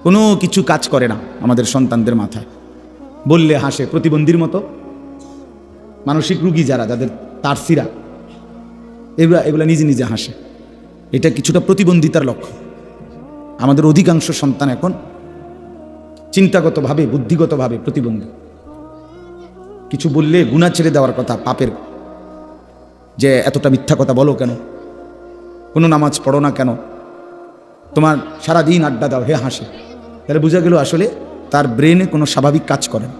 কোনো কিছু কাজ করে না আমাদের সন্তানদের মাথায়, বললে হাসে, প্রতিবন্ধীর মতো। মানসিক রুগী যারা, যাদের তারসিরা, এগুলা নিজে নিজে হাসে। এটা কিছুটা প্রতিবন্ধিতার লক্ষ্য। আমাদের অধিকাংশ সন্তান এখন চিন্তাগতভাবে, বুদ্ধিগতভাবে প্রতিবন্ধী। কিছু বললে গুনাহ ছেড়ে দেওয়ার কথা, পাপের, যে এতটা মিথ্যা কথা বলো কেন, কোনো নামাজ পড়ো না কেন, তোমার সারাদিন আড্ডা দাও, হে হাসে। তাহলে বোঝা গেল আসলে তার ব্রেনে কোনো স্বাভাবিক কাজ করে না।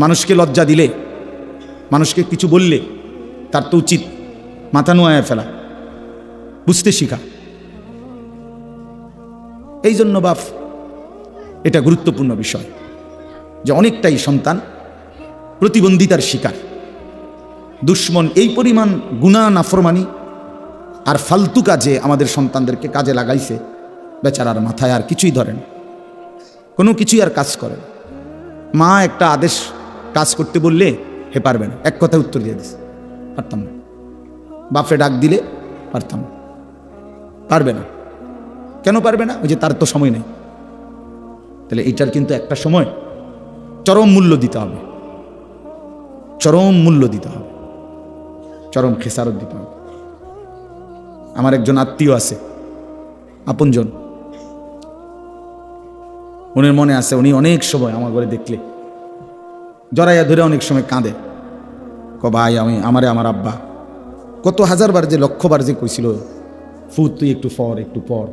মানুষকে লজ্জা দিলে, মানুষকে কিছু বললে তার তো উচিত মাথা নোয়ায় ফেলা, বুঝতে শিখা। এই জন্য বাপ, এটা গুরুত্বপূর্ণ বিষয় যে অনেকটাই সন্তান প্রতিবন্ধিতার শিকার। দুশ্মন এই পরিমাণ গুনাহ, নাফরমানি আর ফালতু কাজে আমাদের সন্তানদেরকে কাজে লাগাইছে, বেচারার মাথায় আর কিছুই ধরে না, কোনো কিছুই আর কাজ করে না। মা একটা আদেশ কাজ করতে বললে হে পারবে না, এক কথায় উত্তর দিয়ে দিস, পারতাম না। বাপে ডাক দিলে পারতাম না, পারবে না। কেন পারবে না? ওই যে তার তো সময় নেই। তাহলে এইটার কিন্তু একটা সময় চরম মূল্য দিতে হবে, চরম মূল্য দিতে হবে, চরম খেসারত দিতে হবে। আমার একজন আত্মীয় আছে, আপনজন, উনির মনে আছে, উনি অনেক সময় আমার ঘরে দেখলে জড়াইয়া ধরে অনেক সময় কাঁদে, ভাই আমার আব্বা কত হাজারবার যে লক্ষবার যে কইছিল, ফুট তুই একটু পর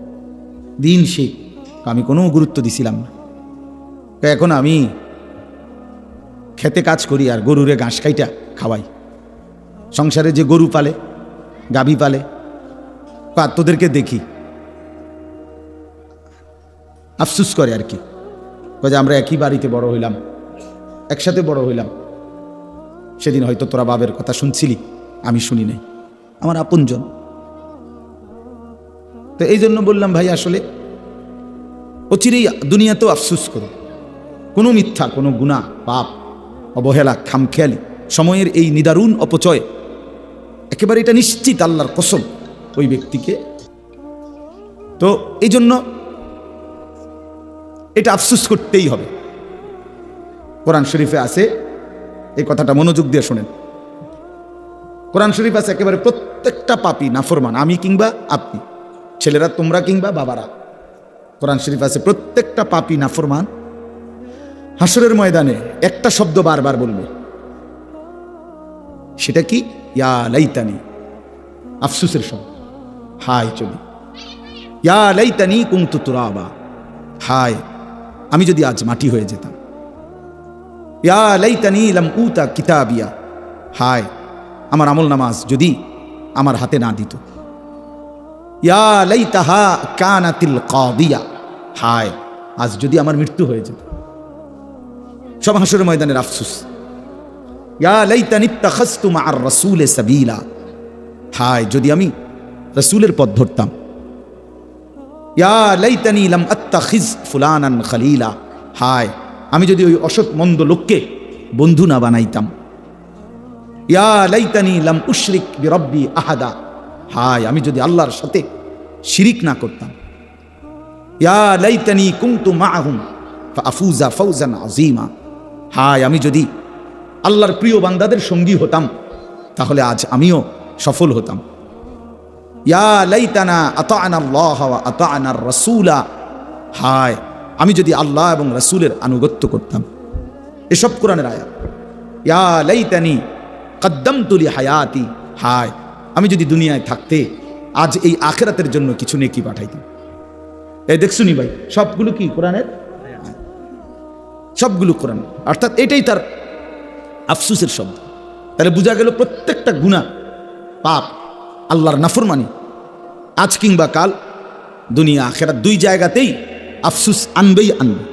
দিন শিখ। আমি কোনো গুরুত্ব দিছিলাম না। এখন আমি খেতে কাজ করি আর গরুরে ঘাস খাইটা খাওয়াই। সংসারে যে গরু পালে, গাভী পালে, তোদেরকে দেখি আফসুস করে আর কি, যে আমরা একই বাড়িতে বড় হইলাম, একসাথে বড় হইলাম, সেদিন হয়তো তোরা বাবের কথা শুনছিলি, আমি শুনি নাই, আমার আপনজন। তো এই জন্য বললাম ভাই, আসলে অচিরেই দুনিয়াতেও আফসুস করো। কোনো মিথ্যা, কোনো গুনাহ, পাপ, অবহেলা, খামখেয়ালি, সময়ের এই নিদারুণ অপচয়, একেবারে এটা নিশ্চিত আল্লাহর কসম ওই ব্যক্তিকে। তো এই জন্য এটা আফসুস করতেই হবে। কোরআন শরীফে আছে, এই কথাটা মনোযোগ দিয়ে শোনেন। কোরআন শরীফ আছে একেবারে প্রত্যেকটা পাপী, নাফরমান, আমি কিংবা আপনি, ছেলেরা তোমরা কিংবা বাবারা, কোরআন শরীফ আছে প্রত্যেকটা পাপী, নাফরমান হাসরের ময়দানে একটা শব্দ বারবার বলবে। সেটা কি? ইয়া লাইতানি, আফসুসের শব্দ। হায় চলি, ইয়া লাইতানি কুনতু তুরাবা, হায় আমি যদি আজ মাটি হয়ে যেতাম। ইয়া লাইতানি লাম উতা কিতাবিয়া, হায় আমার আমল নামাজ যদি আমার হাতে না দিত। ইয়া লাইতাহা কানাতিল কাদিয়া, হায় আজ যদি আমার মৃত্যু হয়ে যেত। সব হাসরের ময়দানের আফসুস। ইয়া লাইতানি ইত্তাখাযতু মা'আর রাসূলি সাবিলা, হায় যদি আমি রাসূলের পথ ধরতাম। ইয়া লাইতানি লাম আত্তাখিজ ফুলানান খলিলা, হায় আমি যদি ওই অসৎ মন্দ লোককে বন্ধু না বানাইতাম। ইয়া লাইতানি লাম উশরিক বিরব্বি আহাদা, হায় আমি যদি আল্লাহর সাথে শিরিক না করতাম। ইয়া লাইতানি কুনতু মাআহুম ফাআফুজা ফাওজান আযীমা, হায় আমি যদি আল্লাহর প্রিয় বান্দাদের সঙ্গী হতাম, তাহলে আজ আমিও সফল হতাম। ইয়া লাইতানা আতা'না আল্লাহ ওয়া আতা'না আর-রাসূলা, হায় আমি যদি আল্লাহ এবং রাসূলের আনুগত্য করতাম। এসব কোরআনের আয়াত। ইয়া লাইতানি কদ্দামতু লি হায়াতি, হায় আমি যদি দুনিয়ায় থাকতে আজ এই আখিরাতের জন্য কিছু নেকি পাঠাইতাম। এই দেখছুনি ভাই, সবগুলো কি কোরআনের? সবগুলো কোরআন। অর্থাৎ এটাই তার আফসুসের শব্দ। তাহলে বোঝা গেল প্রত্যেকটা গুনাহ, পাপ, আল্লাহর নাফরমানি আজ কিংবা কাল, দুনিয়া আখিরাত দুই জায়গাতেই আফসুস আনবেই আনবে।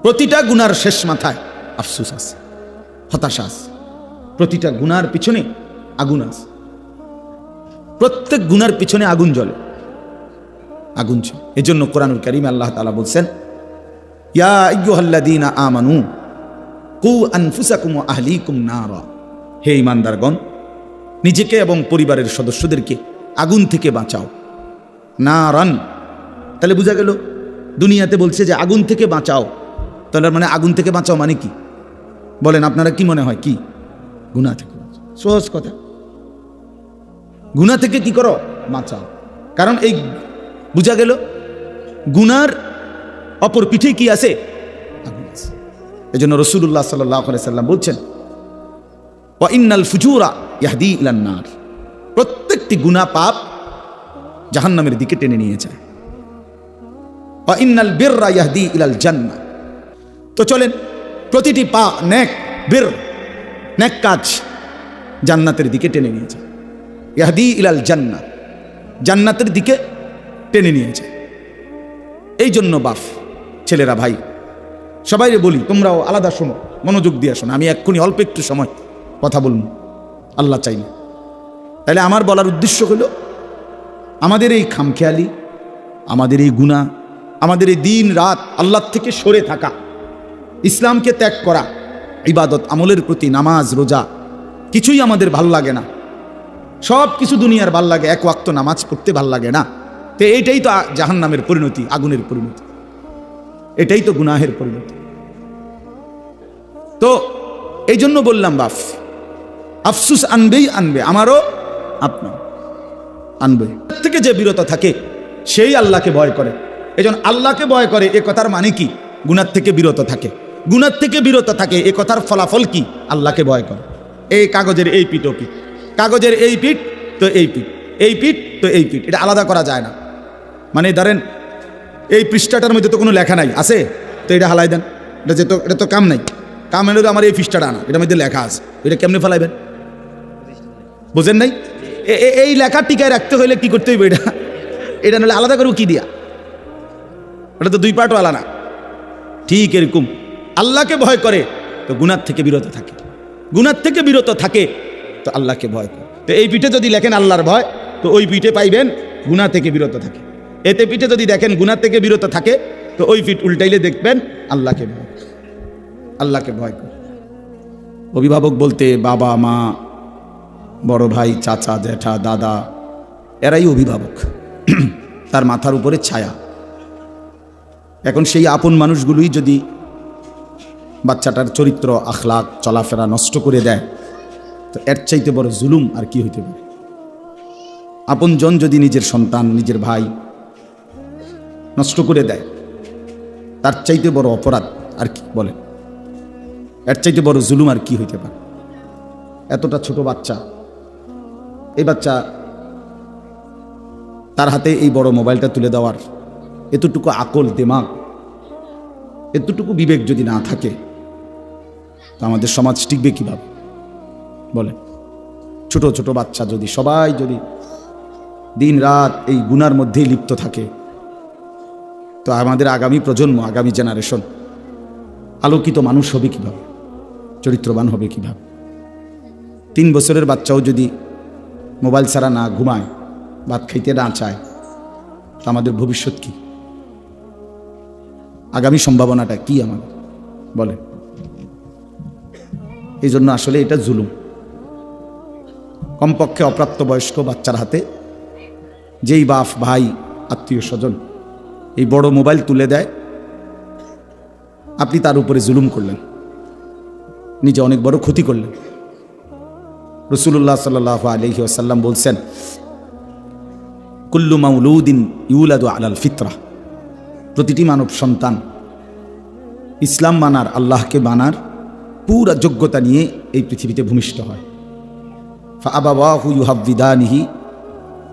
প্রতিটা গুনার শেষ মাথায় আফসুস আছে, হতাশা আছে। প্রতিটা গুনার পিছনে আগুন আছে, প্রত্যেক গুনার পিছনে আগুন জ্বলে, আগুন জ্বলে। এজন্য কোরআনুল কারীমে আল্লাহ তাআলা বলছেন, ইয়া আইয়ুহাল্লাযীনা আমানু কু আনফুসাকুম ওয়া আহলিকুম নারা, হে ঈমানদারগণ নিজেকে এবং পরিবারের সদস্যদেরকে আগুন থেকে বাঁচাও। নারান, তাহলে বোঝা গেল দুনিয়াতে বলছে যে আগুন থেকে বাঁচাও, তাহলে মানে আগুন থেকে বাঁচাও মানে কি বলেন আপনারা, কি মনে হয়? কি গুনাহ থেকে বাঁচাও, সহজ কথা। গুনাহ থেকে কি করো? বাঁচাও। কারণ এই বোঝা গেল গুনার অপর পিঠে কি আছে? আগুন আছে। এই জন্য রাসূলুল্লাহ সাল্লাল্লাহু আলাইহি সাল্লাম বলছেন, ওয়া ইন্নাল ফুজুরা ইয়াহদি ইলান নার, প্রত্যেকটি গুনাহ পাপ জাহান্নামের দিকে টেনে নিয়ে যায়। ওয়া ইন্নাল বিররা ইয়াহদি ইলাল জান্নাহ। তো চলেন, প্রতিটি নেক বির, নেক কাজ জান্নাতের দিকে টেনে নিয়ে যায়। ইয়াহদি ইলাল জান্নাহ, জান্নাতের দিকে টেনে নিয়ে যায়। এই জন্য বাপ ছেলেরা ভাই সবাই বলি, তোমরাও আলাদা শোনো, মনোযোগ দিয়ে শোনো। আমি এক্ষুনি অল্প একটু সময় কথা বলবো আল্লাহ চাইলে। তাহলে আমার বলার উদ্দেশ্য হলো আমাদের এই খামখেয়ালি, আমাদের এই গুনাহ, আমাদের এই দিন রাত আল্লাহ থেকে সরে থাকা, ইসলামকে ত্যাগ করা, ইবাদত আমলের প্রতি নামাজ রোজা কিছুই আমাদের ভাল লাগে না। সব কিছু দুনিয়ার ভাল লাগে, এক ওয়াক্ত নামাজ পড়তে ভাল লাগে না। তো এইটাই তো জাহান্নামের পরিণতি, আগুনের পরিণতি, এটাই তো গুনাহের পরিণতি। তো এই জন্য বললাম বাপ, আফসুস আনবেই আনবে, আমারও আপনার আনবে। থেকে যে বিরত থাকে সেই আল্লাহকে ভয় করে। এই জন্য আল্লাহকে ভয় করে এ কথার মানে কি? গুনার থেকে বিরত থাকে। গুনার থেকে বিরত থাকে এ কথার ফলাফল কি? আল্লাহকে ভয় করে। এই কাগজের এই পিঠ ও পিঠ, কাগজের এই পিঠ তো এই পিঠ, এই পিঠ তো এই পিঠ, এটা আলাদা করা যায় না। মানে ধরেন এই পৃষ্ঠাটার মধ্যে তো কোনো লেখা নাই, আছে তো এটা হালাই দেন, এটা তো কাম নাই। কাম হলে তো আমার এই পৃষ্ঠাটা আনা, এটার মধ্যে লেখা আছে, এটা কেমনে ফেলাইবেন? বোঝেন নাই? এই লেখা টিকায় রাখতে হইলে কি করতে হইবে? এটা নাহলে আলাদা করবো কি দিয়া? ওটা তো দুই পার্টও আলাদা। ঠিক এরকম আল্লাহকে ভয় করে তো গুনার থেকে বিরত থাকে, গুনার থেকে বিরত থাকে তো আল্লাহকে ভয় করে। তো এই পিঠে যদি লেখেন আল্লাহর ভয়, তো ওই পিঠে পাইবেন গুনাহ থেকে বিরত থাকে। এতে পিঠে যদি দেখেন গুনাহ থেকে বিরত থাকে, তো ওই পিঠ উল্টাইলে দেখবেন আল্লাহকে ভয়, আল্লাহকে ভয় করে। অভিভাবক বলতে বাবা মা, বড় ভাই, চাচা, জ্যাঠা, দাদা, এরাই অভিভাবক, তার মাথার উপরে ছায়া। এখন সেই আপন মানুষগুলোই যদি বাচ্চাটার চরিত্র, আখলাক, চলাফেরা নষ্ট করে দেয়, তো এর চাইতে বড় জুলুম আর কি হইতে পারে? আপনজন যদি নিজের সন্তান, নিজের ভাই নষ্ট করে দেয়, তার চাইতে বড় অপরাধ আর কি বলে? এর চাইতে বড় জুলুম আর কি হইতে পারে? এতটা ছোট বাচ্চা, এই বাচ্চা তার হাতে এই বড় মোবাইলটা তুলে দেওয়ার এতটুকু আকল, দিমাগ, এতটুকু বিবেক যদি না থাকে, তো আমাদের সমাজ টিকবে কিভাবে বলে? ছোট ছোট বাচ্চা যদি সবাই যদি দিন রাত এই গুনার মধ্যেই লিপ্ত থাকে, তো আমাদের আগামী প্রজন্ম, আগামী জেনারেশন আলোকিত মানুষ হবে কিভাবে? চরিত্রবান হবে কিভাবে? 3 বছরের বাচ্চাও যদি মোবাইল ছাড়া না ঘুমায়, ভাত খাইতে না চায়, তো আমাদের ভবিষ্যৎ কি? আগামী সম্ভাবনাটা কি আমাদের বলে? এই জন্য আসলে এটা জুলুম। কমপক্ষে অপ্রাপ্তবয়স্ক বাচ্চার হাতে যেই বাপ, ভাই, আত্মীয় স্বজন এই বড় মোবাইল তুলে দেয়, আপনি তার উপরে জুলুম করলেন, নিজে অনেক বড় ক্ষতি করলেন। রাসূলুল্লাহ সাল্লাল্লাহু আলাইহি ওয়াসাল্লাম বলছেন, কুল্লু মাউলুদিন ইউলাদু আলাল ফিতরা, প্রতিটি মানব সন্তান ইসলাম মানার, আল্লাহকে মানার পুরা যোগ্যতা নিয়ে এই পৃথিবীতে ভূমিষ্ঠ হয়। ফাআবাওয়াহু ইউহাব্বিদানিহি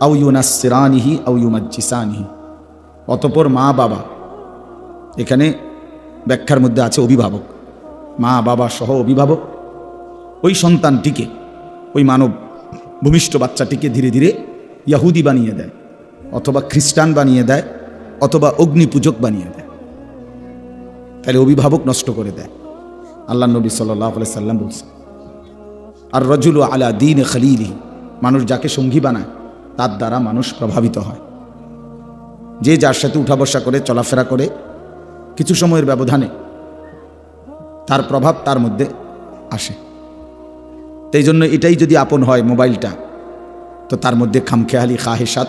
আও ইউনাসসিরানিহি আও ইউমাজ্জিসানিহি, অতঃপর মা বাবা, এখানে ব্যাখ্যার মধ্যে আছে অভিভাবক, মা বাবা সহ অভিভাবক ওই সন্তানটিকে, ওই মানব ভূমিষ্ঠ বাচ্চাটিকে ধীরে ধীরে ইয়াহুদি বানিয়ে দেয়, অথবা খ্রিস্টান বানিয়ে দেয়, অথবা অগ্নিপূজক বানিয়ে দেয়। তাহলে অভিভাবক নষ্ট করে দেয়। আল্লাহ নবী সাল্লাল্লাহু আলাইহি সাল্লাম বলছেন, আর রাজুলু আলা দীন খলিলিহি, মানুষ যাকে সঙ্গী বানায় তার দ্বারা মানুষ প্রভাবিত হয়। যে যার সাথে উঠা বসা করে, চলাফেরা করে, কিছু সময়ের ব্যবধানে তার প্রভাব তার মধ্যে আসে। তাই জন্য এটাই যদি আপন হয় মোবাইলটা, তো তার মধ্যে খামখেয়ালি, খাহেসাত,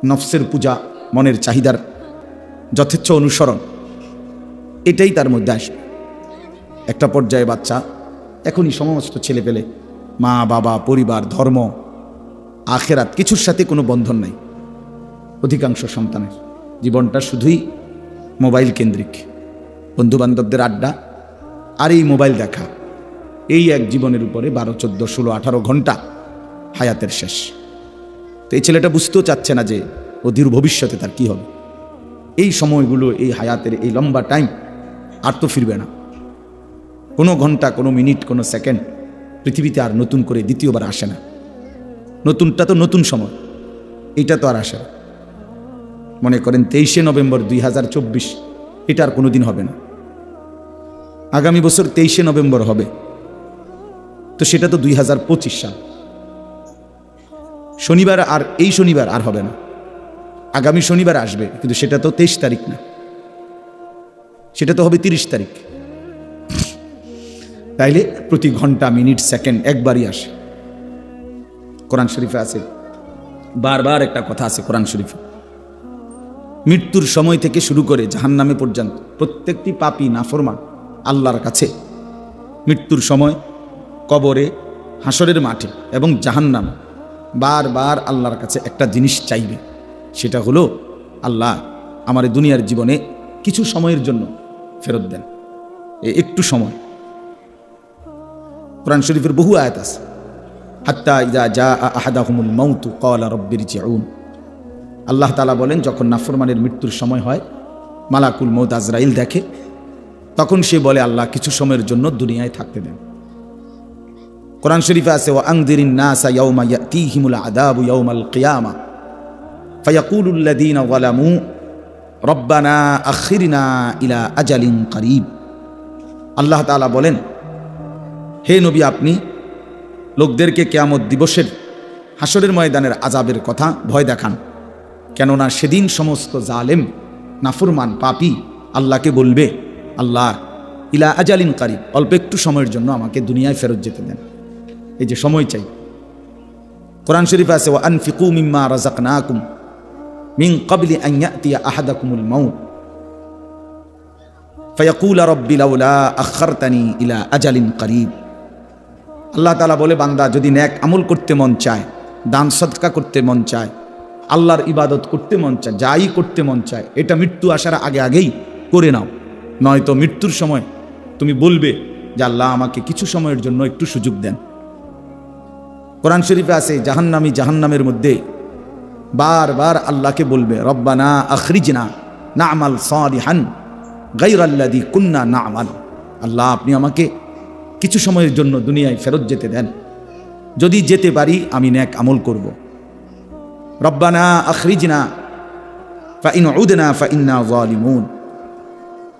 নফসের পূজা, মনের চাহিদার যথেচ্ছ অনুসরণ, এটাই তার মধ্যে আসবে। একটা পর্যায়ে বাচ্চা এখনই সমস্ত ছেলে পেলে মা বাবা, পরিবার, ধর্ম, আখেরাত কিছুর সাথে কোনো বন্ধন নাই। অধিকাংশ সন্তানের জীবনটা শুধুই মোবাইল কেন্দ্রিক, বন্ধুবান্ধবদের আড্ডা আর এই মোবাইল দেখা, এই এক জীবনের উপরে 12, 14, 16, 18 ঘন্টা হায়াতের শেষ। তো এই ছেলেটা বুঝতেও চাচ্ছে না যে অধীর ভবিষ্যতে তার কি হবে। এই সময়গুলো, এই হায়াতের এই লম্বা টাইম আর তো ফিরবে না। কোনো ঘন্টা, কোনো মিনিট, কোনো সেকেন্ড পৃথিবীতে আর নতুন করে দ্বিতীয়বার আসে না। নতুনটা তো নতুন সময়, এটা তো আর আসে না। মনে করেন 23শে নভেম্বর 2024, এটা আর কোনোদিন হবে না। আগামী বছর 23শে নভেম্বর হবে, তো সেটা তো 2025 সাল। শনিবার আর এই শনিবার আর হবে না, আগামী শনিবার আসবে, কিন্তু সেটা তো 23 তারিখ না, সেটা তো হবে 30 তারিখ। তাইলে প্রতি ঘন্টা, মিনিট, সেকেন্ড একবারই আসে। কোরআন শরীফে আছে, বারবার একটা কথা আছে কোরআন শরীফে, মৃত্যুর সময় থেকে শুরু করে জাহান্নামে পর্যন্ত প্রত্যেকটি পাপী নাফরমান আল্লাহর কাছে মৃত্যুর সময়, কবরে, হাসরের মাঠে এবং জাহান্নাম বারবার আল্লাহর কাছে একটা জিনিস চাইবে। সেটা হলো, আল্লাহ আমার দুনিয়ার জীবনে কিছু সময়ের জন্য ফেরত দেন, একটু সময়। কোরআন শরীফের বহু আয়াত আছে, হাত্তা ইযা জাআ আহাদাহুমুল মাউতু ক্বালা রাব্বিরজিউন। আল্লাহ তাআলা বলেন, যখন নাফরমানের মৃত্যুর সময় হয়, মালাকুল মউত আজরাইল দেখে, তখন সে বলে, আল্লাহ কিছু সময়ের জন্য দুনিয়ায় থাকতে দেন। কোরআন শরীফে আছে, ওয়া আনযিরিন নাসা ইয়াওমা ইয়াতিহিমুল আযাবু ইয়াওমাল কিয়ামা ফায়াকুলুল লাযীনা যালামু রব্বানা আখিরনা ইলা আজালিন করিব। আল্লাহ তাআলা বলেন, হে নবী, আপনি লোকদেরকে কিয়ামত দিবসের, হাসরের ময়দানের আযাবের কথা ভয় দেখান, কেননা সেদিন সমস্ত জালেম, নাফরমান, পাপী আল্লাহকে বলবে, আল্লাহ ইলা আজালিন করিব, অল্প একটু সময়ের জন্য আমাকে দুনিয়ায় ফেরত যেতে দেন। এই যে সময় চাই। কোরআন শরীফে আছে, ওয়া আনফিকু মিম্মা রাযাকনাকুম মিন ক্বাবলি আন ইয়াতিয়া আহাদাকুমুল মাউত ফায়াকুলা রাব্বি লাউলা আখারতানি ইলা আজালিন করিব। আল্লাহ তাআলা বলে, বান্দা যদি নেক আমল করতে মন চায়, দান সদকা করতে মন চায়, আল্লাহর ইবাদত করতে মন চায়, যাই করতে মন চায়, এটা মৃত্যু আসার আগে আগেই করে নাও, নয়তো মৃত্যুর সময় তুমি বলবে যে আল্লাহ আমাকে কিছু সময়ের জন্য একটু সুযোগ দেন। কোরআন শরীফে আছে, জাহান্নামী জাহান্নামের মধ্যে বারবার আল্লাহকে বলবে, রব্বানা আখরিজনা না'মাল সালিহান গায়রাল্লাযী কুন্না না'মাল। আল্লাহ আপনি আমাকে কিছু সময়ের জন্য দুনিয়ায় ফেরত যেতে দেন, যদি যেতে পারি আমি নেক আমল করব। রব্বানা আখরিজনা ফাইন উদনা ফাইন্না যালিমুন।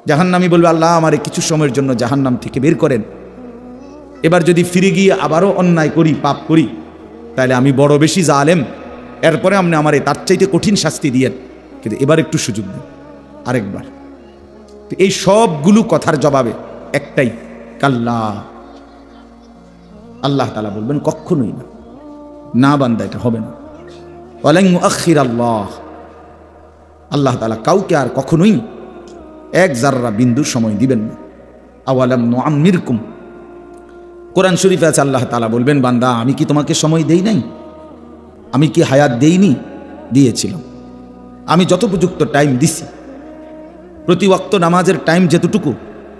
জাহান্নামী বলবে, আল্লাহ আমারে কিছু সময়ের জন্য জাহান্নাম থেকে বের করেন, এবার যদি ফিরে গিয়ে আবারও অন্যায় করি, পাপ করি, তাহলে আমি বড় বেশি জালেম, এরপরে আপনি আমারে তার চাইতে কঠিন শাস্তি দিয়েন, কিন্তু এবার একটু সুযোগ দেন, আরেকবার। তো এই সবগুলো কথার জবাবে একটাই, কাল্লা। আল্লাহ তাআলা বলবেন, কখনোই না, না বান্দা, এটা হবে না। ওয়ালান ইউআখিরাল্লাহ, আল্লাহ তাআলা কাউকে আর কখনোই এক জাররা বিন্দু সময় দিবেন না। আওয়ালাম নুআম্মিরকুম, কোরআন শরীফে আছে, আল্লাহ তাআলা বলবেন, বান্দা আমি কি তোমাকে সময় দেই নাই? আমি কি হায়াত দেইনি? দিয়েছিলাম। আমি যথোপযুক্ত টাইম দিছি। প্রতি ওয়াক্ত নামাজের টাইম যেতটুকু,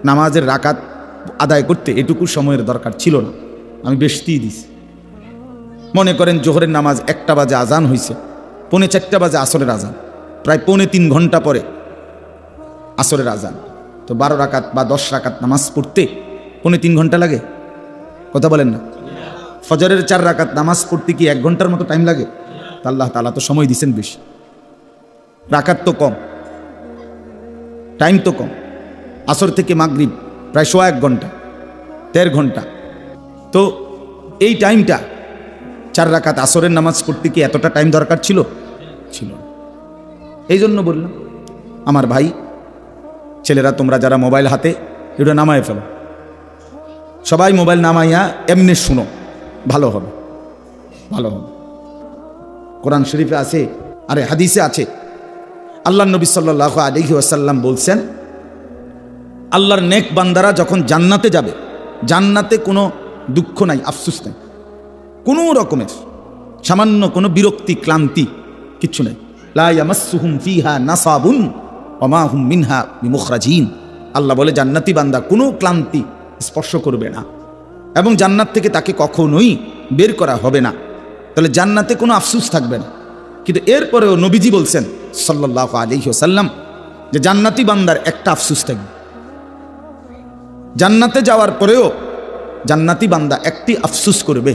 নামাজের রাকাত আদায় করতে এটুকু সময়ের দরকার ছিল না, আমি বেশিই দিছি। মনে করেন জোহরের নামাজ 1টা বাজে আজান হয়েছে, 3:45 বাজে আসরের আজান, প্রায় 3.5 ঘন্টা পরে আসরের আজান, তো 12 রাকাত বা 10 রাকাত নামাজ পড়তে 3.5 ঘন্টা লাগে? কথা বলেন না? ফজরের 4 রাকাত নামাজ পড়তে কি 1 ঘন্টার মতো টাইম লাগে? আল্লাহ তাআলা তো সময় দিচ্ছেন বেশি, রাকাত তো কম, টাইম তো কম। আসর থেকে মাগরিব প্রায় 1.5 ঘন্টা, 1.5 ঘন্টা। তো এই টাইমটা 4 রাকাত আসরের নামাজ পড়তে কি এতটা টাইম দরকার ছিল? ছিল। এই জন্য বললাম, আমার ভাই ছেলেরা, তোমরা যারা মোবাইল হাতে, এটা নামায় ফেলো, সবাই মোবাইল নামাইয়া এমনি শুনো, ভালো হবে, ভালো হবে। কোরআন শরীফে আছে, আরে হাদিসে আছে, আল্লাহ নবী সাল্লাল্লাহু আলাইহি ওয়াসাল্লাম বলছেন, আল্লাহর নেক বান্দারা যখন জান্নাতে যাবে, জান্নাতে কোনো দুঃখ নাই, আফসোস নাই, কোনো রকমের সামান্য কোনো বিরক্তি ক্লান্তি কিচ্ছু নাই। লা ইয়ামাসসুহুম ফিহা নাসাবুন ওয়া মা হুম মিনহা বিমুখরাজিন। আল্লাহ বলে জান্নাতি বান্দা কোনো ক্লান্তি স্পর্শ করবে না এবং জান্নাত থেকে তাকে কখনোই বের করা হবে না। তাহলে জান্নাতে কোনো আফসোস থাকবে না। কিন্তু এরপরেও নবীজি বলছেন সাল্লাল্লাহু আলাইহি ওয়াসাল্লাম যে জান্নাতি বান্দার একটা আফসোস থাকবে। জান্নাতে যাওয়ার পরেও জান্নাতি বান্দা একটি আফসোস করবে।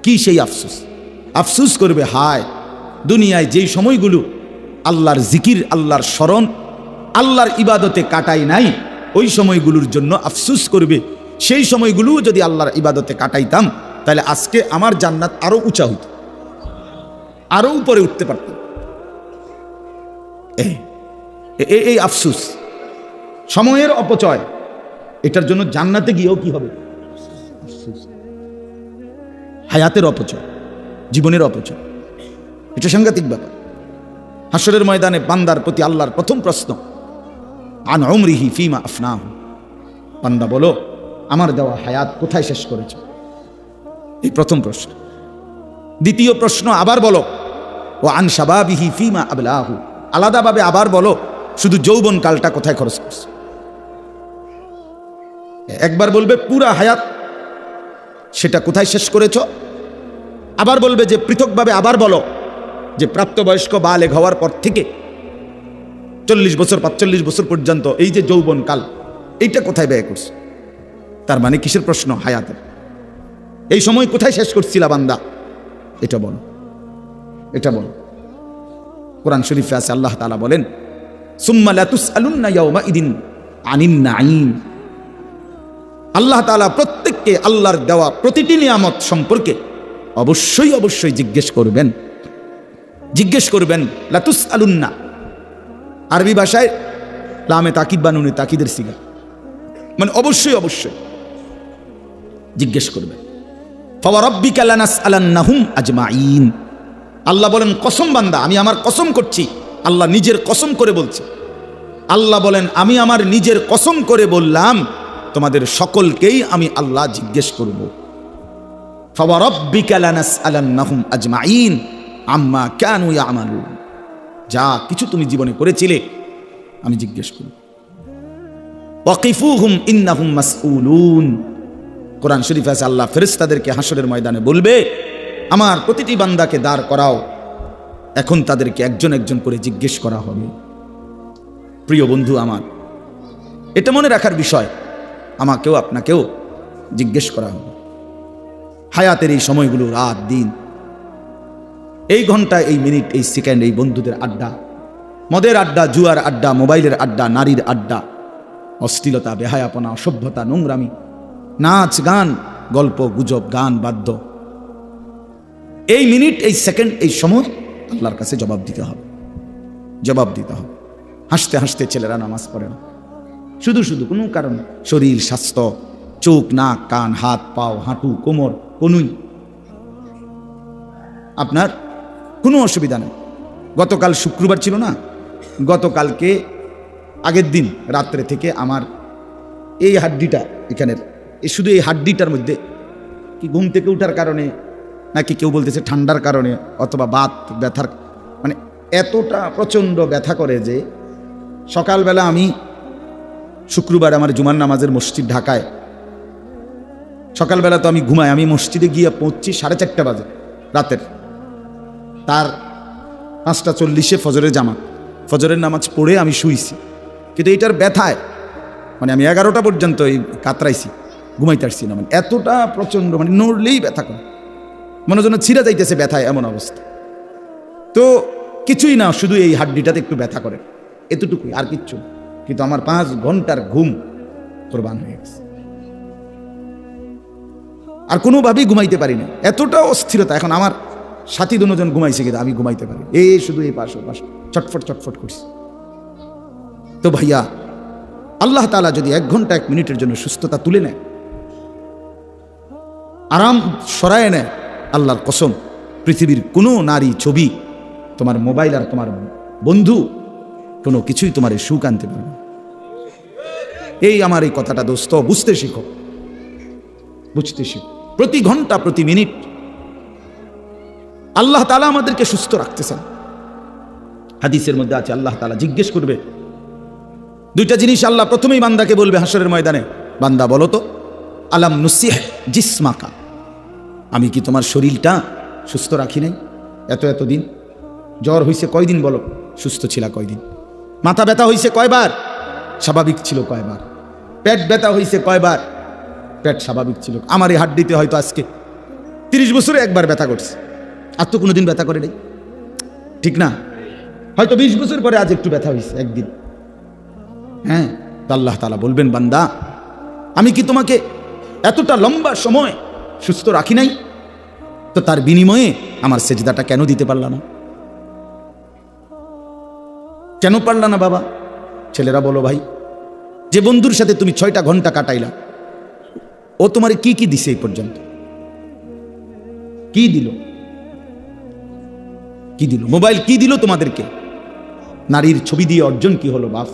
কি সেই আফসোস? আফসোস করবে, হায় দুনিয়ায় যেই সময়গুলো আল্লাহর জিকির, আল্লাহর স্মরণ, আল্লাহর ইবাদতে কাটাই নাই, ওই সময়গুলোর জন্য আফসোস করবে। সেই সময়গুলো যদি আল্লাহর ইবাদতে কাটাইতাম তাহলে আজকে আমার জান্নাত আরো উঁচা হইত, আরো উপরে উঠতে পারতাম। এই আফসোস, সময়ের অপচয়, এটার জন্য জান্নাতে গিয়েও কি হবে? হায়াতের অপচয়, জীবনের অপচয়। এটা সাংঘাতিক ব্যাপার। হাসরের ময়দানে বান্দার প্রতি আল্লাহর প্রথম প্রশ্ন, আন উমরিহি ফিমা আফনাহু। বান্দা বলো, আমার দেওয়া হায়াত কোথায় শেষ করেছ? এই প্রথম প্রশ্ন। দ্বিতীয় প্রশ্ন আবার বলো, ও আন শাবাবিহি ফিমা আবলাহু। আলাদাভাবে আবার বলো, শুধু যৌবন কালটা কোথায় খরচ করছ? একবার বলবে পুরা হায়াত, সেটা কোথায় শেষ করেছ। আবার বলবে যে পৃথকভাবে আবার বলো যে প্রাপ্তবয়স্ক বালেগ হওয়ার পর থেকে 40 বছর 45 বছর পর্যন্ত এই যে যৌবন কাল, এইটা কোথায় ব্যয় করছে? তার মানে কিসের প্রশ্ন? হায়াতের। এই সময় কোথায় শেষ করছিলা বান্দা? এটা বলো, এটা বলো। কোরআন শরীফে আছে, আল্লাহ তাআলা বলেন, সুম্মা লাতুসআলুন্না ইয়াওমাইদিন আনিন নাঈম। আল্লাহ তাআলা প্রত্যেককে আল্লাহর দেওয়া প্রতিটি নিয়ামত সম্পর্কে অবশ্যই অবশ্যই জিজ্ঞেস করবেন, জিজ্ঞেস করবেন। লাতুসআলুন্না আরবি ভাষায় লামে তাকিদ বা নুনে তাকিদের সিগা, মানে অবশ্যই অবশ্যই জিজ্ঞেস করবেন। ফাওয়ারাব্বিকা লানাসআলান্নাহুম আজমাইন। আল্লাহ বলেন, কসম বান্দা, আমি আমার কসম করছি। আল্লাহ নিজের কসম করে বলছে। আল্লাহ বলেন, আমি আমার নিজের কসম করে বললাম, তোমাদের সকলকেই আমি আল্লাহ জিজ্ঞেস করব। ফাওয়ারাব্বিকা লানাসআলান্নাহুম আজমাইন আম্মা কানু ইয়ামালুন। যা কিছু তুমি জীবনে করেছিলে আমি জিজ্ঞেস করব। ওয়াকিফুহুম ইন্নাহুম মাসউলুন। কোরআন শরীফে আছে, আল্লাহ ফেরেশতাদেরকে হাসরের ময়দানে বলবে, আমার প্রতিটি বান্দাকে দাঁড় করাও, এখন তাদেরকে একজন একজন করে জিজ্ঞেস করা হবে। প্রিয় বন্ধু আমার, এটা মনে রাখার বিষয়, আমাকেও আপনাকেও জিজ্ঞেস করা হবে। হায়াতের এই সময়গুলো, রাত দিন, এই ঘন্টা, এই মিনিট, এই সেকেন্ড, এই বন্ধুদের আড্ডা, মদের আড্ডা, জুয়ার আড্ডা, মোবাইলের আড্ডা, নারীর আড্ডা, অশ্লীলতা, বেহায়াপনা, অসভ্যতা, নোংরামি, নাচ গান, গল্প গুজব, গান বাদ্য, এই মিনিট, এই সেকেন্ড, এই সময় আল্লাহর কাছে জবাব দিতে হবে, জবাব দিতে হবে। হাসতে হাসতে ছেলেরা নামাজ পড়ে না, শুধু শুধু কোনো কারণ, শরীর স্বাস্থ্য, চোখ নাক কান হাত পাও হাঁটু কোমর কনুই, আপনার কোনো অসুবিধা নেই। গতকাল শুক্রবার ছিল না, গতকালকে আগের দিন রাত্রে থেকে আমার এই হাড্ডিটা এখানের, শুধু এই হাড্ডিটার মধ্যে কি ঘুম থেকে উঠার কারণে নাকি কেউ বলতেছে ঠান্ডার কারণে অথবা বাত ব্যথার, মানে এতটা প্রচণ্ড ব্যথা করে যে সকালবেলা আমি শুক্রবার আমার জুমার নামাজের মসজিদ ঢাকায়, সকালবেলা তো আমি ঘুমাই, আমি মসজিদে গিয়ে পৌঁছছি 4:30 বাজে রাতের, তার 5:40 ফজরের জামাত, ফজরের নামাজ পড়ে আমি শুইছি। কিন্তু এইটার ব্যথায় মানে আমি 11টা পর্যন্ত এই কাতরাইছি, ঘুমাইতে পারছি না, মানে এতটা প্রচণ্ড, মানে নড়লেই ব্যথা করে, মনে যেন ছিঁড়া যাইতেছে ব্যথায়, এমন অবস্থা। তো কিছুই না, শুধু এই হাড্ডিটাতে একটু ব্যথা করে, এতটুকুই, আর কিচ্ছু। কিন্তু আমার 5 ঘন্টার ঘুম কোরবান হয়ে গেছে, আর কোনোভাবেই ঘুমাইতে পারি না, এতটা অস্থিরতা। এখন আমার সাথী দুজন ঘুমাইছে, কিন্তু আমি ঘুমাইতে পারি, এই শুধু এই পাশ চটফট চটফট করছি। তো ভাইয়া, আল্লাহ তাআলা যদি 1 ঘন্টা 1 মিনিটের জন্য সুস্থতা তুলে নেয়, আরাম সরায় নেয়, আল্লাহর কসম পৃথিবীর কোনো নারী ছবি, তোমার মোবাইল আর তোমার বন্ধু কোনো কিছুই তোমার এই সুখ আনতে পারবে না। এই আমার এই কথাটা দোস্ত বুঝতে শিখো, বুঝতে শিখো। প্রতি ঘন্টা প্রতি মিনিট আল্লাহ তাআলা আমাদেরকে সুস্থ রাখতেছেন। হাদিসের মধ্যে আছে আল্লাহ তাআলা জিজ্ঞেস করবে দুইটা জিনিস। আল্লাহ প্রথমেই বান্দাকে বলবে হাসরের ময়দানে, বান্দা বলো তো আলাম নুসিহ জিসমাকা, আমি কি তোমার শরীরটা সুস্থ রাখি নাই? এত দিন জ্বর হইছে কয়দিন বলো, সুস্থ ছিল কয়দিন? মাথা ব্যথা হইছে কয়বার, স্বাভাবিক ছিল কয়বার? পেট ব্যথা হইছে কয়বার, পেট স্বাভাবিক ছিল? আমার এই হাড্ডিতে হয়তো আজকে 30 বছরে একবার ব্যথা করছে, আর তো কোনোদিন ব্যথা করে নাই, ঠিক না? হয়তো 20 বছর পরে আজ একটু ব্যথা হয়েছে একদিন। হ্যাঁ, তো আল্লাহ তাআলা বলবেন বান্দা আমি কি তোমাকে এতটা লম্বা সময় সুস্থ রাখি নাই? তো তার বিনিময়ে আমার সেজদাটা কেন দিতে পারলা না? কেন পারলা না বাবা? ছেলেরা বলো ভাই, যে বন্ধুর সাথে তুমি 6টা ঘন্টা কাটাইলা, ও তোমার কি কি দিছে এই পর্যন্ত? কি দিল? কি দিল? মোবাইল কি দিল তোমাদেরকে? নারীর ছবি দিয়ে অর্জন কি হলো বাপ?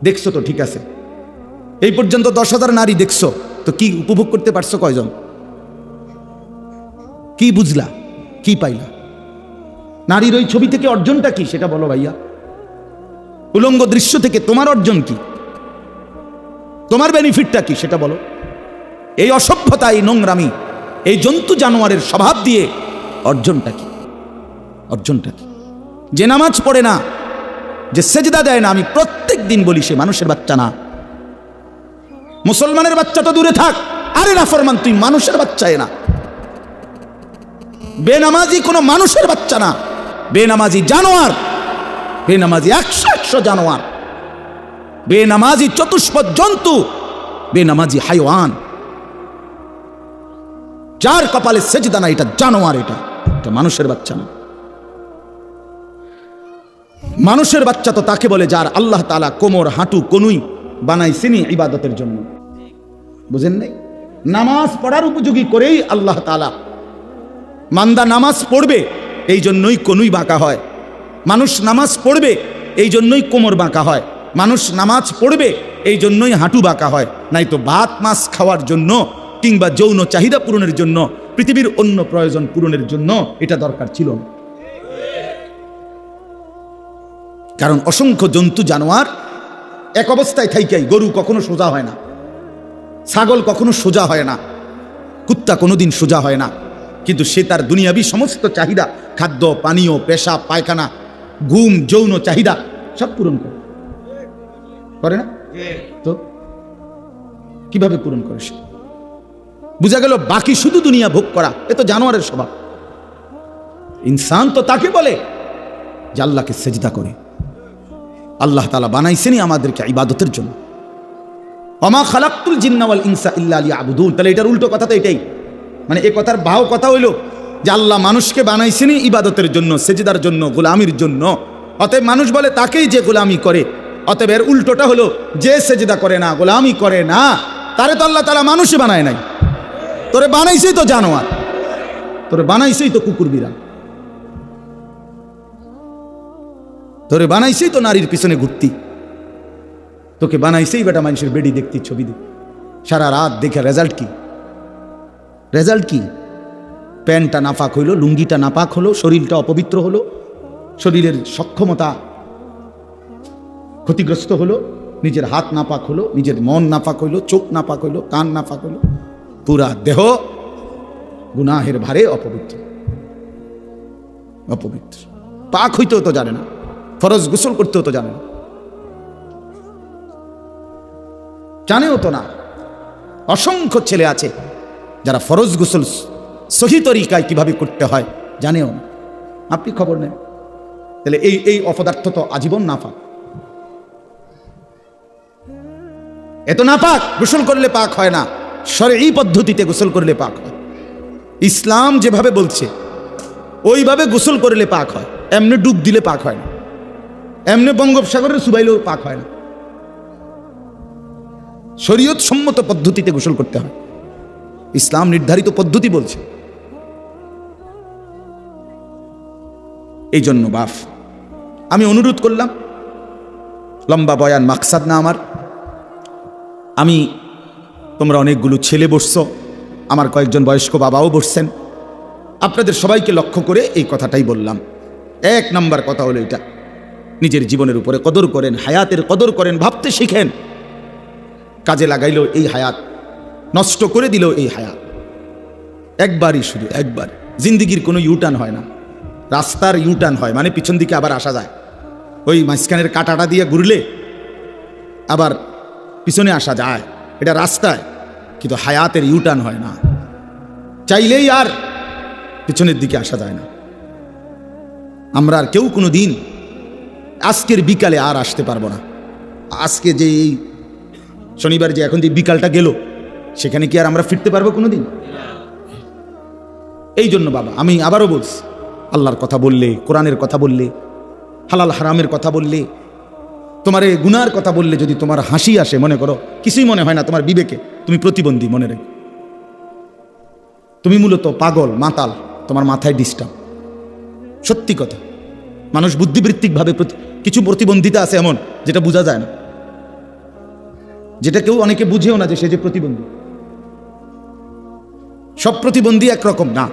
দেখছো তো, ঠিক আছে, এই পর্যন্ত 10,000 নারী দেখছো, তো কি উপভোগ করতে পারছো কয়জন? কি বুঝলা, কি পাইলা? নারীর ওই ছবি থেকে অর্জনটা কি সেটা বলো ভাইয়া। উলঙ্গ দৃশ্য থেকে তোমার অর্জন কি, তোমার বেনিফিটটা কি সেটা বলো। এই অসভ্যতা, এই নোংরামি, এই জন্তু জানোয়ারের স্বভাব দিয়ে অর্জনটা কি? অর্জনটা কি? যে নামাজ পড়ে না, যে সেজদা দেয় না, আমি প্রত্যেক দিন বলি সে মানুষের বাচ্চা না। মুসলমানের বাচ্চা তো দূরে থাক, আরে নাফরমান তুই মানুষের বাচ্চা না। বেনামাজি কোনো মানুষের বাচ্চা না, বেনামাজি জানোয়ার, বেনামাজি 100 জানোয়ার, বেনামাজি চতুষ্পদ জন্তু, বেনামাজি হাইওয়ান। যার কপালে সেজদা না, এটা জানোয়ার, এটা মানুষের বাচ্চা না। মানুষের বাচ্চা তো তাকে বলে যার আল্লাহ তাআলা কোমর, হাঁটু, কনুই বানাইছেনি ইবাদতের জন্য, বুঝেন নাই? নামাজ পড়ার উপযোগী করেই আল্লাহ তাআলা, মান্দা নামাজ পড়বে এই জন্যই কনুই বাঁকা হয়, মানুষ নামাজ পড়বে এই জন্যই কোমর বাঁকা হয়, মানুষ নামাজ পড়বে এই জন্যই হাঁটু বাঁকা হয়। নাই তো ভাত মাছ খাওয়ার জন্য কিংবা যৌন চাহিদা পূরণের জন্য, পৃথিবীর অন্য প্রয়োজন পূরণের জন্য এটা দরকার ছিল না। কারণ অসংখ্য জন্তু জানোয়ার এক অবস্থায় থাইকাই, গরু কখনো সোজা হয় না, ছাগল কখনো সোজা হয় না, কুত্তা কোনোদিন সোজা হয় না, কিন্তু সে তার দুনিয়াবি সমস্ত চাহিদা, খাদ্য, পানীয়, পেশাব, পায়খানা, ঘুম, যৌন চাহিদা সব পূরণ করে না? তো কিভাবে পূরণ করে সে? বুঝা গেল বাকি শুধু দুনিয়া ভোগ করা, এ তো জানোয়ারের স্বভাব। ইনসান তো তাকে বলে যে আল্লাহকে সেজদা করে। আল্লাহ তাআলা বানাইছেনই আমাদেরকে ইবাদতের জন্য। ওমা খালাকতুল জিন্না ওয়াল ইনসা ইল্লা লিয়াবুদুন। তাহলে এটার উল্টো কথা তো এটাই, মানে এ কথার বাও কথা হইল যে আল্লাহ মানুষকে বানাইছেনই ইবাদতের জন্য, সেজদার জন্য, গোলামির জন্য। অতএব মানুষ বলে তাকেই যে গোলামি করে। অতএব এর উল্টোটা হলো যে সেজদা করে না, গোলামি করে না, তারে তো আল্লাহ তাআলা মানুষই বানায় নাই। তোরে বানাইছেই তো জানোয়ার, তোরে বানাইছেই তো কুকুর বিড়াল, তোরে বানাইছেই তো নারীর পিছনে ঘুরতি, তোকে বানাইছেই বেটা মানুষের বেডি দেখতি, ছবি দেখতি, সারা রাত দেখে রেজাল্ট কি? রেজাল্ট কি? প্যান্টটা নাপাক হইলো, লুঙ্গিটা নাপাক হলো, শরীরটা অপবিত্র হলো, শরীরের সক্ষমতা ক্ষতিগ্রস্ত হলো, নিজের হাত নাপাক হলো, নিজের মন নাপাক হইলো, চোখ নাপাক হইলো, কান নাপাক হইলো, পুরা দেহ গুনাহের ভারে অপবিত্র। অপবিত্র পাক হইতেও তো জানে না, ফরজ গোসল করতেও তো জানে না, জানেও তো না। অসংখ্য ছেলে আছে যারা ফরজ গোসল সহি তরিকায় কিভাবে করতে হয় জানেও না, আপনি খবর নেন। তাহলে এই অপদার্থ তো আজীবন নাপাক। এত নাপাক, গোসল করলে পাক হয় না, শরঈ পদ্ধতিতে গোসল করলে পাক হয়। ইসলাম যেভাবে বলছে ওইভাবে গোসল করলে পাক হয়, এমনি ডুব দিলে পাক হয় না, এমনি বঙ্গোপসাগরের সুবাইলেও পাক হয় না। শরীয়ত সম্মত পদ্ধতিতে গোসল করতে হয়, ইসলাম নির্ধারিত পদ্ধতি বলছে। এই জন্য বাপ আমি অনুরোধ করলাম, লম্বা বয়ান মাকসাদ না আমার। তোমরা অনেকগুলো ছেলে বসছো, আমার কয়েকজন বয়স্ক বাবাও বসছেন, আপনাদের সবাইকে লক্ষ্য করে এই কথাটাই বললাম। 1 নাম্বার কথা হলো এটা, নিজের জীবনের উপরে কদর করেন, হায়াতের কদর করেন, ভাবতে শিখেন। কাজে লাগাইলো এই হায়াত, নষ্ট করে দিল এই হায়াত। একবারই, শুধু একবার। জিন্দিগির কোনো ইউটার্ন হয় না, রাস্তার ইউটার্ন হয়, মানে পিছন দিকে আবার আসা যায়। ওই মাঝখানের কাঁটাটা দিয়ে ঘুরলে আবার পিছনে আসা যায়, এটা রাস্তায়। কিন্তু হায়াতের ইউটার্ন হয় না, চাইলেই আর পিছনের দিকে আসা যায় না। আমরা আর কেউ কোনো দিন আজকের বিকালে আর আসতে পারবো না। আজকে যে এই শনিবার যে এখন যে বিকালটা গেল, সেখানে কি আর আমরা ফিরতে পারবো কোনো দিন? এই জন্য বাবা আমি আবারও বলছি, আল্লাহর কথা বললে, কোরআনের কথা বললে, হালাল হারামের কথা বললে, তোমার এই গুনার কথা বললে যদি তোমার হাসি আসে, মনে করো কিছুই মনে হয় না তোমার বিবেকে, তুমি প্রতিবন্ধী মনে রেখো। তুমি মূলত পাগল, মাতাল, তোমার মাথায় ডিস্টার্ব। সত্যি কথা, মানুষ বুদ্ধিবৃত্তিকভাবে কিছু প্রতিবন্ধিতা আছে এমন যেটা বোঝা যায় না, যেটা কেউ অনেকে বুঝেও না যে সে যে প্রতিবন্ধী। সব প্রতিবন্ধী একরকম না।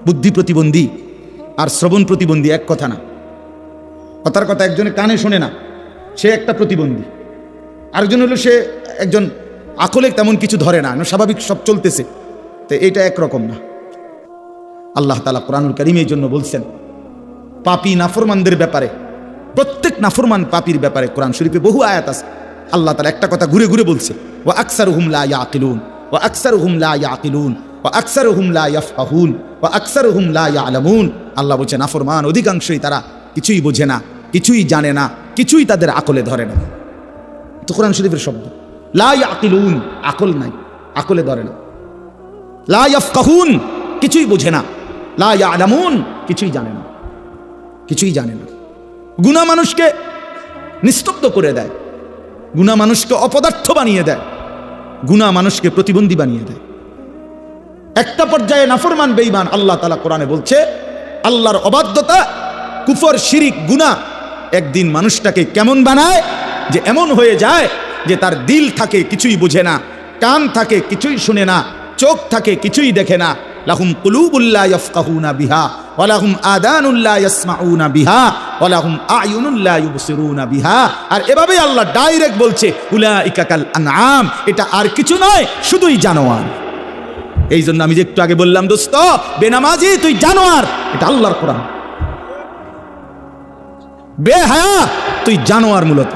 বুদ্ধি প্রতিবন্ধী আর শ্রবণ প্রতিবন্ধী এক কথা না। কথার কথা, একজনে কানে শোনে না, সে একটা প্রতিবন্ধী। আরেকজন হলো সে একজন আকলে তেমন কিছু ধরে না, স্বাভাবিক সব চলতেছে, তো এইটা একরকম না। আল্লাহ তাআলা কোরআনুল কারীমে এই জন্য বলছেন পাপী নাফরমানদের ব্যাপারে, প্রত্যেক নাফরমান পাপীর ব্যাপারে কোরআন শরীফে বহু আয়াত আছে। আল্লাহ তাআলা একটা কথা ঘুরে ঘুরে বলছে, ওয়া আকসারুহুম লা ইয়াকিলুন, ওয়া আকসারুহুম লা ইয়াকিলুন, ওয়া আকসারুহুম লা ইয়াফকাহুন, ওয়া আকসারুহুম লা ইয়ালামুন। আল্লাহ বলছে নাফরমান অধিকাংশই তারা কিছুই বোঝে না, কিছুই জানে না, কিছুই তাদের আকলে ধরে না। তো কোরআন শরীফের শব্দ লা ইয়াকিলুন, আকল নাই, আকলে ধরে না। লা ইয়াফকাহুন, কিছুই বোঝে না। লা ইয়ালামুন, কিছুই জানে না, কিছুই জানে না। গুনাহ মানুষকে নিস্তব্ধ করে দেয়, গুনাহ মানুষকে অপদার্থ বানিয়ে দেয়, গুনাহ মানুষকে প্রতিবন্ধী বানিয়ে দেয়। একটা পর্যায়ে নাফরমান বেঈমান, আল্লাহ তাআলা কোরআনে বলছে আল্লাহর অবাধ্যতা, কুফর, শিরিক, গুনাহ একদিন মানুষটাকে কেমন বানায়, যে এমন হয়ে যায় যে তার দিল থাকে কিছুই বোঝে না, কান থাকে কিছুই শুনে না, চোখ থাকে কিছুই দেখে না। লাহুম কুলুবুল লা ইয়াফকাহুনা বিহা ওয়া লাহুম আযানুল লা ইয়াসমাউনা বিহা ওয়া লাহুম আ'য়ুনুল লা ইউবসিরুনা বিহা। আর এভাবে আল্লাহ ডাইরেক্ট বলছে উলাইকা কাল আনআম, এটা আর কিছু নয়, শুধুই জানোয়ার। এই জন্য আমি যে একটু আগে বললাম, দোস্ত বেনামাজি তুই জানোয়ার, এটা আল্লাহর কোরআন। বেহায়া তুই জানোয়ার, মূলত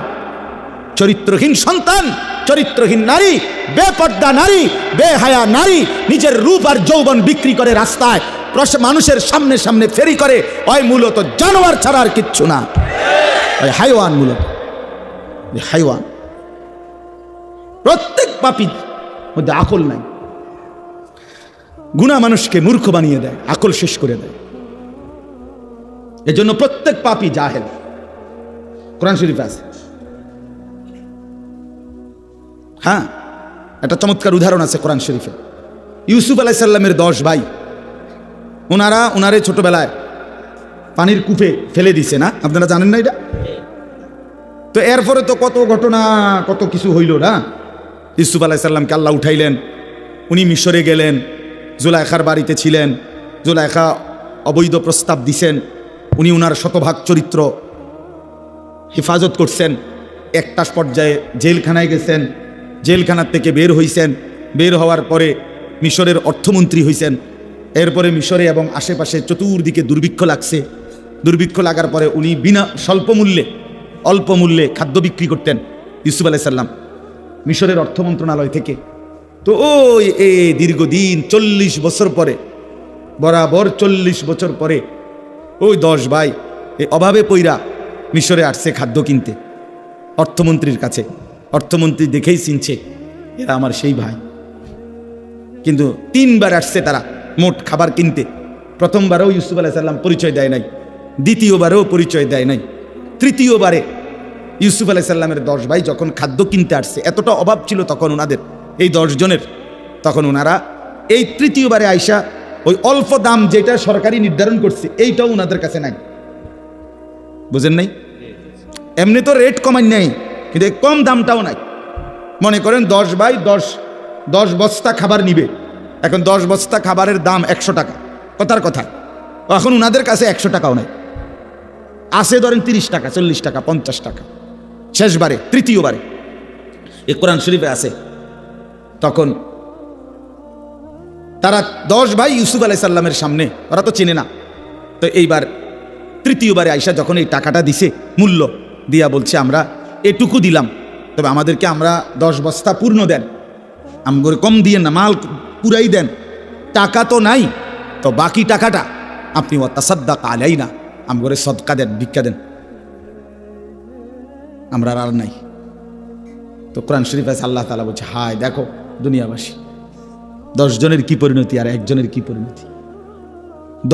চরিত্রহীন সন্তান, চরিত্রহীন নারী, বেপর্দা নারী, বেহায়া নারী, নিজের রূপ আর যৌবন বিক্রি করে রাস্তায় মানুষের সামনে সামনে ফেরি করে, ওই মূলত জানোয়ার ছাড়া আর কিচ্ছু না, ওই হাইওয়ান, মূলত হাইওয়ান। প্রত্যেক পাপীর মধ্যে আকল নাই। গুনাহ মানুষকে মূর্খ বানিয়ে দেয়, আকল শেষ করে দেয়। এজন্য প্রত্যেক পাপী জাহেল। কোরআন শরীফে আছে। হ্যাঁ, একটা চমৎকার উদাহরণ আছে কোরআন শরীফে। ইউসুফ আলাইহিস সালামের 10 ভাই, ওনারে ছোটবেলায় পানির কূপে ফেলে দিছে না, আপনারা জানেন না এটা? তো এরপরে তো কত ঘটনা, কত কিছু হইল না। ইউসুফ আলাইহিস সালামকে আল্লাহ উঠাইলেন, উনি মিশরে গেলেন, জুলাইখার বাড়িতে ছিলেন, জুলাইখা অবৈধ প্রস্তাব দিছেন, উনি উনার শতভাগ চরিত্র হেফাজত করছেন। একটা পর্যায়ে জেলখানায় গেছেন, জেলখানার থেকে বের হইছেন, বের হওয়ার পরে মিশরের অর্থমন্ত্রী হইছেন। এরপরে মিশরে এবং আশেপাশে চতুর্দিকে দুর্ভিক্ষ লাগছে। দুর্ভিক্ষ লাগার পরে উনি বিনা অল্প মূল্যে খাদ্য বিক্রি করতেন ইউসুফ আলাইহিস সালাম মিশরের অর্থ মন্ত্রণালয় থেকে। তো ওই দীর্ঘদিন 40 বছর পরে, বরাবর 40 বছর পরে ওই 10 ভাই এই অভাবে পইরা মিশরে আসছে খাদ্য কিনতে অর্থমন্ত্রীর কাছে। অর্থমন্ত্রী দেখেই চিনছে এরা আমার সেই ভাই। কিন্তু 3 বার আসছে তারা মোট খাবার কিনতে। প্রথমবারেও ইউসুফ আলাইহিস সালাম পরিচয় দেয় নাই, দ্বিতীয়বারেও পরিচয় দেয় নাই, তৃতীয়বারে ইউসুফ আলাইহিস সালামের 10 ভাই যখন খাদ্য কিনতে আসছে, এতটা অভাব ছিল তখন ওনাদের এই 10 জনের, তখন ওনারা এই তৃতীয়বারে আইসা ওই অল্প দাম যেটা সরকারি নির্ধারণ করছে এইটাও ওনাদের কাছে নাই, বুঝেন নাই? এমনি তো রেট কমান নেই, কিন্তু কম দামটাও নাই। মনে করেন 10 ভাই 10 বস্তা খাবার নিবে, এখন 10 বস্তা খাবারের দাম 100 টাকা, কথার কথা। এখন উনাদের কাছে 100 টাকাও নাই, আছে ধরেন 30 টাকা, 40 টাকা, 50 টাকা। শেষবারে, তৃতীয়বারে এই কোরআন শরীফে আছে, তখন তারা 10 ভাই ইউসুফ আলাইহিস সালামের সামনে, ওরা তো চেনে না, তো এইবার তৃতীয়বারে আয়েশা যখন এই টাকাটা দিছে, মূল্য দিয়া বলছে আমরা এটুকু দিলাম, তবে আমাদেরকে আমরা 10 বস্তা পূর্ণ দেন, আমগরে কম দিয়েন না, মাল পুরাই দেন। টাকা তো নাই, তো বাকি টাকাটা আপনি ওয়াতাসাদ্দাক আলাইনা, আমগরে সদকা দেন, ভিক্ষা দেন, আমরা আর নাই। তো কোরআন শরীফ আছে, আল্লাহ তাআলা বলছে, হায় দেখো দুনিয়াবাসী, 10 জনের কি পরিণতি আর একজনের কি পরিণতি।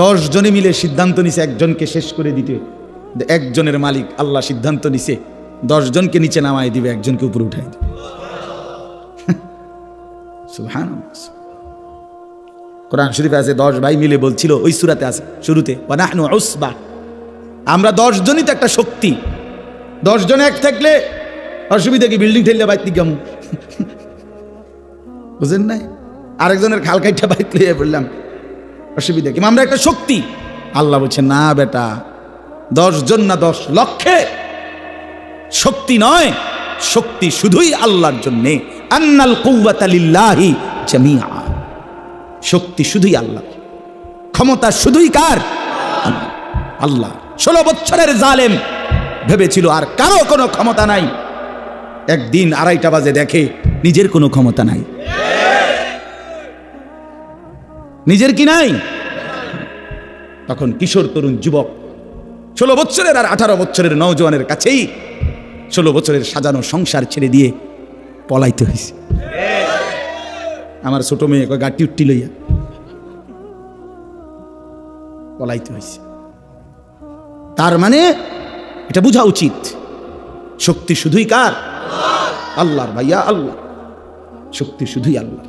10 জনে মিলে সিদ্ধান্ত নিছে একজনকে শেষ করে দিতে, একজনের মালিক আল্লাহ সিদ্ধান্ত নিছে 10 জনকে নিচে নামায় দিবে, একজনকে উপরে উঠাই দিবে। সুবহানাল্লাহ। কোরআন শরীফে আছে 10 ভাই মিলে বলছিল, ওই সূরাতে আছে শুরুতে, ওয়া নাহনু উসবা, আমরা 10 জনই তো একটা শক্তি। 10 জন এক থাকলে অসুবিধা কি? বিল্ডিং ঠেললে বাইত নিগাম, বুঝেন নাই? আরেকজনের খাল কাইটা বাইত লইয়া বললাম, অসুবিধা কি? আমরা একটা শক্তি। আল্লাহ বলছে, না বেটা, 10 জন না 10 লক্ষে শক্তি নয়, শক্তি শুধুই আল্লাহর জন্যে। আন্নাল কুওয়াতা লিল্লাহি জামিআ, শক্তি শুধুই আল্লাহ, ক্ষমতা শুধুই কার? আল্লাহ। 16 বছরের জালেম ভেবেছিল আর কারো কোনো ক্ষমতা নাই, একদিন 2:30 বাজে দেখে নিজের কোনো ক্ষমতা নাই। নিজের কি নাই? তখন কিশোর তরুণ যুবক, 16 বছরের আর 18 বছরের নওজোয়ানের কাছেই 16 বছরের সাজানো সংসার ছেড়ে দিয়ে পলাইতে হয়েছে। আমার ছোট মেয়ে গাটি উঠটি লইয়া পলাইতে হয়েছে। তার মানে এটা বোঝা উচিত, শক্তি শুধুই কার? আল্লাহর। ভাইয়া, আল্লাহ, শক্তি শুধুই আল্লাহ।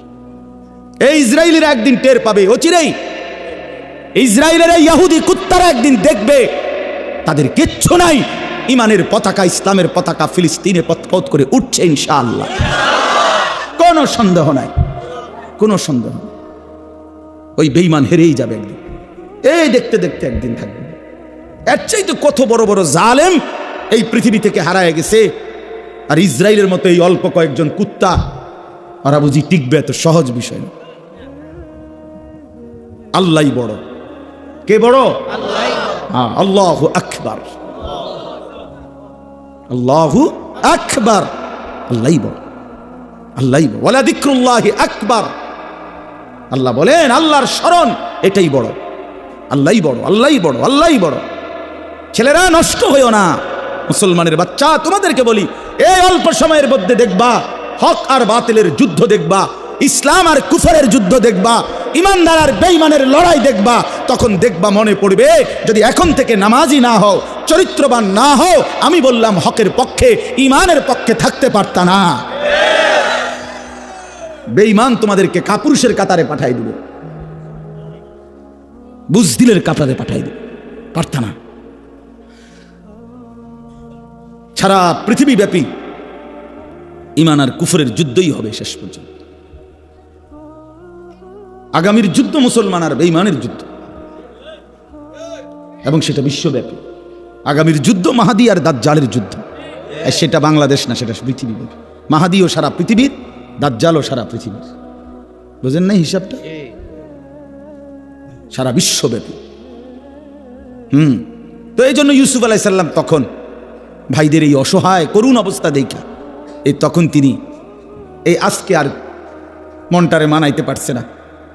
এই ইসরায়েলের একদিন টের পাবে, অচিরেই ইসরায়েলের এই ইহুদি কুত্তারা একদিন দেখবে তাদের কিচ্ছু নাই, ইমানের পতাকা, ইসলামের পতাকা ফিলিস্তিনে পথ করে উঠছে ইনশাআল্লাহ, কোনো সন্দেহ নাই, কোনো সন্দেহ নাই। ওই বেঈমান হেরেই যাবে একদিন, এই দেখতে দেখতে একদিন থাকবে। এর চাইতে কত বড় বড় জালেম এই পৃথিবী থেকে হারায় গেছে, আর ইসরায়েলের মতো এই অল্প কয়েকজন কুত্তা, ওরা বুঝি টিকবে? এত সহজ বিষয় না। আল্লাহই বড়। কে বড়? হ্যাঁ, আল্লাহু আকবার, আল্লাহু আকবার, আল্লাহই বড়, আল্লাহই বড়। ওয়ালা যিকরুল্লাহি আকবার, আল্লাহ বলেন আল্লাহর স্মরণ এটাই বড়, আল্লাহই বড়, আল্লাহই বড়, আল্লাহই বড়। ছেলেরা নষ্ট হইও না, মুসলমানের বাচ্চা, তোমাদেরকে বলি, এই অল্প সময়ের মধ্যে দেখবা হক আর বাতিলের যুদ্ধ দেখবা, ইসলাম আর কুফরের যুদ্ধ দেখবা, ইমানদার আর বেঈমানের লড়াই দেখবা। তখন দেখবা মনে পড়বে, যদি এখন থেকে নামাজি না হও, চরিত্রবান না হও, আমি বললাম হকের পক্ষে, ইমানের পক্ষে থাকতে পারতা না। বেঈমান তোমাদেরকে কাপুরুষের কাতারে পাঠাই দিবে, বুজদিলের কাতারে পাঠাই দিবে, পারতা না। সারা পৃথিবীব্যাপী ইমান আর কুফরের যুদ্ধই হবে শেষ পর্যন্ত। আগামীর যুদ্ধ মুসলমান আর বেঈমানের যুদ্ধ, এবং সেটা বিশ্বব্যাপী। আগামীর যুদ্ধ মাহাদি আর দাজ্জালের যুদ্ধ, সেটা বাংলাদেশ না, সেটা পৃথিবীব্যাপী। মাহাদিও সারা পৃথিবীর, দাজ্জালও সারা পৃথিবীর। বুঝেন নাই হিসাবটা? সারা বিশ্বব্যাপী। তো এই জন্য ইউসুফ আলাইহিস সালাম তখন ভাইদের এই অসহায় করুণ অবস্থা দেখা, এই তখন তিনি এই আজকে আর মনটারে মানাইতে পারছে না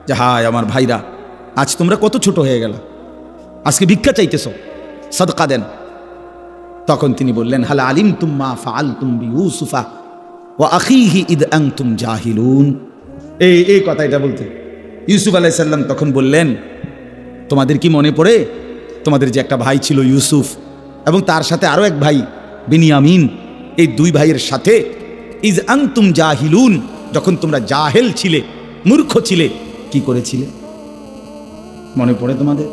যে হায় আমার ভাইরা, আজ তোমরা কত ছোট হয়ে গেল, আজকে ভিক্ষা চাইতেছ, সাদকা দেন। তখন তিনি বললেন, হাল আলিমতুম মা ফাআলতুম বিইউসুফা ওয়া আখিহি ইদ আনতুম জাহিলুন। এই কথাটা বলতে ইউসুফ আলাইহিস সালাম তখন বললেন, তোমাদের কি মনে পড়ে তোমাদের যে একটা ভাই ছিল ইউসুফ, এবং তার সাথে আরো এক ভাই বিনিয়ামিন, এই 2 ভাইয়ের সাথে ইজ আনতুম জাহিলুন, যখন তোমরা জাহেল ছিলে, মূর্খ ছিলে, কি করেছিলে? মনে পড়ে তোমাদের?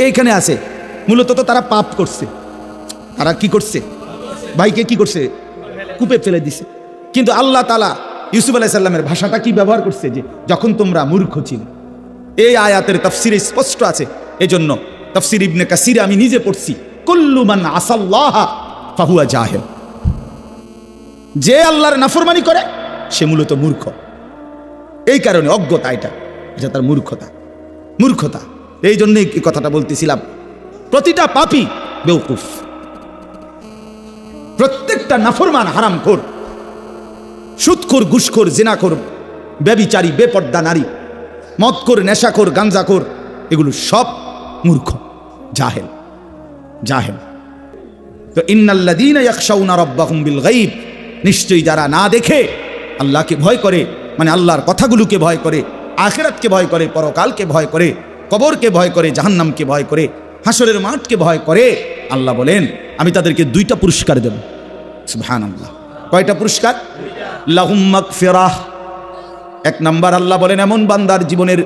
এইখানে আছে মূলত তো তারা পাপ করছে। তারা কি করছে? ভাইকে কি করছে? কূপে ফেলে দিছে। কিন্তু আল্লাহ তাআলা ইউসুফ আলাইহিস সালামের ভাষাটা কি ব্যবহার করছে? যে যখন তোমরা মূর্খ ছিলে। এই আয়াতের তাফসিরে স্পষ্ট আছে। এজন্য তাফসির ইবনে কাসিরে আমি নিজে পড়ছি, কুল্লু মান আসাল্লাহ ফাহুয়া জাহিল। যে আল্লাহর নাফরমানি করে সে মূলত মূর্খ। এই কারণে অজ্ঞতা, এটা তার মূর্খতা। মূর্খতা। এই জন্যই এই কথাটা বলতেছিলাম, প্রতিটা পাপী বেওকুফ, প্রত্যেকটা নাফরমান, হারামখোর, সুদখোর, ঘুষখোর, জিনাখোর, ব্যভিচারী, বেপর্দা নারী, মদখোর, নেশাখোর, গাঞ্জাখোর, এগুলো সব মূর্খ, জাহেল। জাহেল। তো ইন্নাল্লাযীনা ইয়াখশাউনা রাব্বাহুম বিল গায়ব, নিশ্চয়ই যারা না দেখে আল্লাহকে ভয় করে, মানে আল্লাহর কথাগুলোকে ভয় করে, আখিরাতকে ভয় করে, পরকালকে ভয় করে, কবরকে ভয় করে, জাহান্নামকে ভয় করে, হাসরের মাঠকে ভয় করে, আল্লাহ বলেন আমি তাদেরকে 2টা পুরস্কার দেব। সুবহানাল্লাহ। কয়টা পুরস্কার? লাহুম মাগফিরাহ। 1 নাম্বার, আল্লাহ বলেন এমন বান্দার জীবনের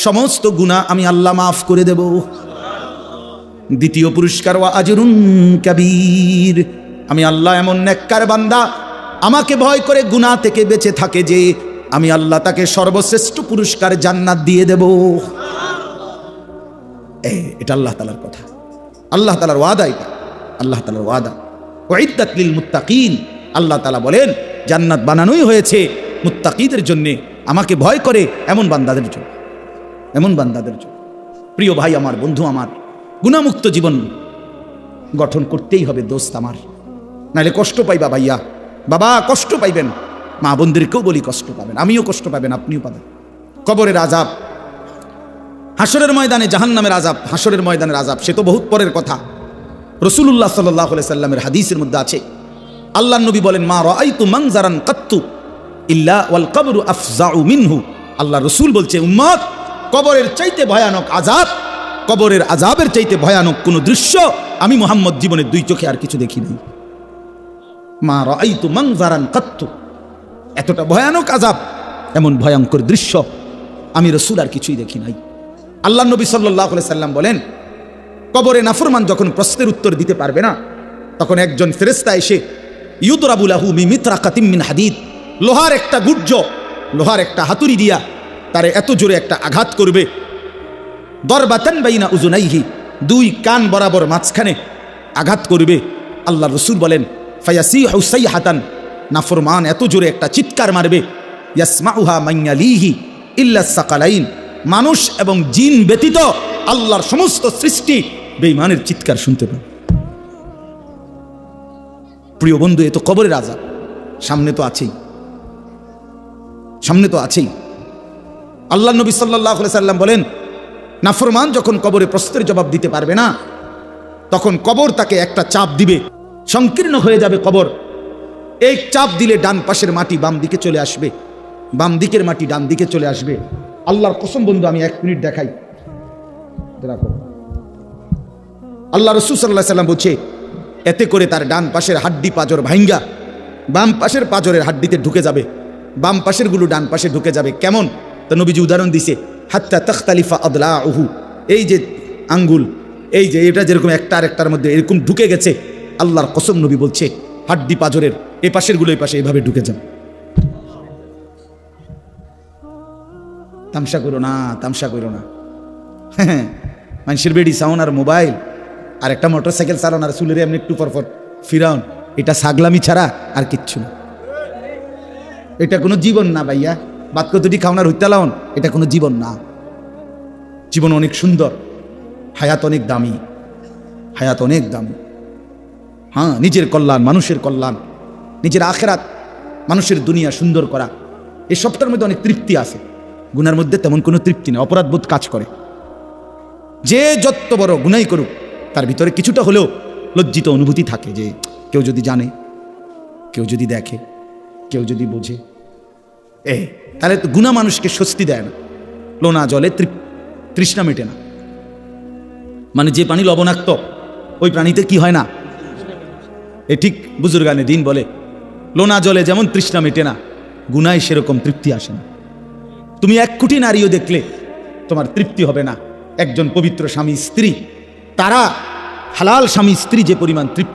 সমস্ত গুনাহ আমি আল্লাহ মাফ করে দেব। দ্বিতীয় পুরস্কার, ওয়া আজরুন কাবীর, আমি আল্লাহ এমন নেককার বান্দা আমাকে ভয় করে গুনাহ থেকে বেঁচে থাকে যে আমি আল্লাহ তাকে সর্বশ্রেষ্ঠ পুরস্কার জান্নাত দিয়ে দেব। এটা আল্লাহ তাআলার কথা, আল্লাহ তাআলার ওয়াদা। এটা আল্লাহ তাআলার ওয়াদা। উইদ্দাত লিল মুত্তাকিন, আল্লাহ তাআলা বলেন জান্নাত বানানোই হয়েছে মুত্তাকিদের জন্য, আমাকে ভয় করে এমন বান্দাদের জন্য, এমন বান্দাদের জন্য। প্রিয় ভাই আমার, বন্ধু আমার, গুনাহমুক্ত জীবন গঠন করতেই হবে দোস্ত আমার, নাহলে কষ্ট পাইবা ভাইয়া, বাবা কষ্ট পাইবেন, মা বোনদেরকেও বলি কষ্ট পাবেন, আমিও কষ্ট পাবেন, আপনিও পাবেন। কবরের আযাব, হাসরের ময়দানে জাহান্নামের আযাব, হাসরের ময়দানের আযাব সে তো বহুত পরের কথা। রাসূলুল্লাহ সাল্লাল্লাহু আলাইহি সাল্লামের হাদিসের মধ্যে আছে, আল্লাহর নবী বলেন মা রাআইতু মানজারান কাত্তু ইল্লা ওয়াল কবরু আফজাউ মিনহু। আল্লাহ রাসূল বলছে উম্মত, কবরের চাইতে ভয়ানক আযাব, কবরের আযাবের চাইতে ভয়ানক কোন দৃশ্য আমি মুহাম্মদ জীবনের 2 চোখে আর কিছু দেখি নাই। মা রাআইতু মানজারান কাত্তু, এতটা ভয়ানক আযাব, এমন ভয়ঙ্কর দৃশ্য আমি রাসূল আর কিছুই দেখি নাই। আল্লাহ নবী সাল্লাল্লাহু আলাইহি সাল্লাম বলেন কবরে নাফরমান যখন প্রশ্নের উত্তর দিতে পারবে না, তখন একজন ফেরেশতা এসে ইউদরাবু লাহু মিমিতরাকাতিম মিন হাদিদ, লোহার একটা গুর্জ, লোহার একটা হাতুড়ি দিয়া তারে এত জোরে একটা আঘাত করবে, দরবাতান বাইনা উযুনাইহি, 2 কান বরাবর মাঝখানে আঘাত করবে। আল্লাহ রাসূল বলেন ফায়াসিহু সাইহাতান, নাফরমান এত জোরে একটা চিৎকার মারবে, ইয়াসমাউহা মান ইয়ালিহি ইল্লা সাকালাইন, মানুষ এবং জিন ব্যতীত আল্লাহর সমস্ত সৃষ্টি বেঈমানের চিৎকার শুনতে পাবে। প্রিয় বন্ধু, এ তো কবরের আযাব, সামনে তো আছেই, সামনে তো আছেই। আল্লাহ নবী সাল্লাল্লাহু আলাইহি সাল্লাম বলেন নাফরমান যখন কবরে প্রশ্নের জবাব দিতে পারবে না, তখন কবর তাকে একটা চাপ দিবে, সংকীর্ণ হয়ে যাবে কবর। এই চাপ দিলে ডান পাশের মাটি বাম দিকে চলে আসবে, বাম দিকের মাটি ডান দিকে চলে আসবে। আল্লাহর কসম বন্ধু, আমি 1 মিনিট দেখাই, দেখো। আল্লাহ রাসূল সাল্লাল্লাহু আলাইহি সাল্লাম বলছে এতে করে তার ডান পাশের হাড্ডি পাঁজর ভাঙ্গা বাম পাশের পাঁজরের হাড্ডিতে ঢুকে যাবে, বাম পাশের গুলো ডান পাশে ঢুকে যাবে। কেমন? তো নবীজি উদাহরণ দিছে, হাত্তা তাখতালিফা আদলাউহু, এই যে আঙ্গুল, এই যে এটা যেরকম একটা আর একটার মধ্যে এরকম ঢুকে গেছে, আল্লাহর কসম নবী বলছে হাড্ডি পাঁজরের এই পাশের গুলো এই পাশে এইভাবে ঢুকে যাবে। তামসা করো না, তামসা করো না। হ্যাঁ, মানুষের বেডি সাউন্ড আর মোবাইল আর একটা মোটরসাইকেল চালান আর চুলের এমনি একটু পরপর ফিরাউন, এটা ছাগলামি ছাড়া আর কিচ্ছু না। এটা কোনো জীবন না ভাইয়া, বাদ কতটি খাওনার হইতে লাউন, এটা কোনো জীবন না। জীবন অনেক সুন্দর, হায়াত অনেক দামি, হায়াত অনেক দামি। হ্যাঁ, নিজের কল্যাণ, মানুষের কল্যাণ, নিজের আখেরাত, মানুষের দুনিয়া সুন্দর করা, এই সবটার মধ্যে অনেক তৃপ্তি আছে। গুনার মধ্যে তেমন কোনো তৃপ্তি নেই, অপরাধবোধ কাজ করে। যে যত বড় গুনাই করুক তার ভিতরে কিছুটা হলেও লজ্জিত অনুভূতি থাকে, যে কেউ যদি জানে, কেউ যদি দেখে, কেউ যদি বোঝে, তাহলে তো গুনাহ মানুষকে স্বস্তি দেয় না, লোনা জলে তৃষ্ণা মেটে না। মানে যে পানি লবণাক্ত ওই পানিতে কি হয় না, এ ঠিক বুজুর্গানে দিন বলে লোনা জলে যেমন তৃষ্ণা মেটে না, গুনায় সেরকম তৃপ্তি আসে না। তুমি 1 কোটি নারীও দেখলে তোমার তৃপ্তি হবে না। একজন পবিত্র স্বামী স্ত্রী তারা হালাল স্বামী স্ত্রী যে পরিমাণ তৃপ্তি